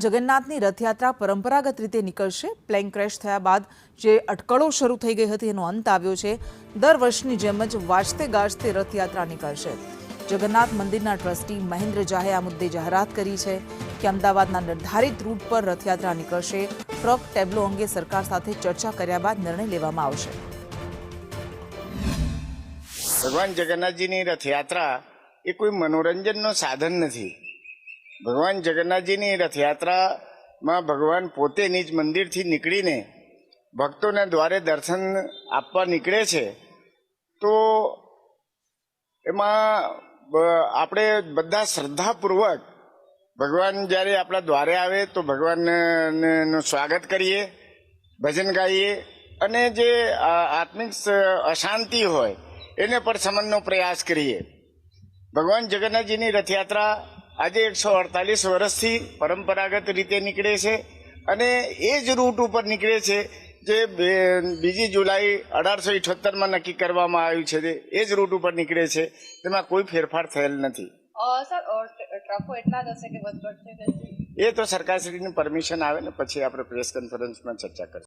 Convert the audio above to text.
જગન્નાથની રથયાત્રા પરંપરાગત રીતે નીકળશે। પ્લેન ક્રેશ થયા બાદ જે અટકળો શરૂ થઈ ગઈ હતી એનો અંત આવ્યો છે। દર વર્ષની જેમ જ વાજતે ગાજતે રથયાત્રા નીકળશે। જગન્નાથ મંદિરના ટ્રસ્ટી મહેન્દ્ર ઝાએ આ મુદ્દે જાહેરાત કરી છે કે અમદાવાદના નિર્ધારિત રૂટ પર રથયાત્રા નીકળશે। ટ્રક ટેબ્લો અંગે સરકાર સાથે ચર્ચા કર્યા બાદ નિર્ણય લેવામાં આવશે। ભગવાન જગન્નાથજીની રથયાત્રા એ કોઈ મનોરંજનનો સાધન નથી। ભગવાન જગન્નાથજીની રથયાત્રામાં ભગવાન પોતે નિજ મંદિરથી નીકળીને ભક્તોના દ્વારે દર્શન આપવા નીકળે છે। તો એમાં આપણે બધા શ્રદ્ધાપૂર્વક ભગવાન જ્યારે આપણા દ્વારે આવે તો ભગવાનનું સ્વાગત કરીએ, ભજન ગાઈએ અને જે આત્મિક અશાંતિ હોય એને પણ શમનનો પ્રયાસ કરીએ। ભગવાન જગન્નાથજીની રથયાત્રા આજે 148 વર્ષથી પરંપરાગત રીતે નીકળે છે અને એ જ રૂટ ઉપર નીકળે છે જે 2 જુલાઈ 1878માં નક્કી કરવામાં આવ્યું છે। એ જ રૂટ ઉપર નીકળે છે, તેમાં કોઈ ફેરફાર થયેલ નથી। ટ્રકો એટલા જ હશે કે વધઘટ? એ તો સરકારશ્રીની પરમિશન આવે ને પછી આપણે પ્રેસ કોન્ફરન્સમાં ચર્ચા કરીશું।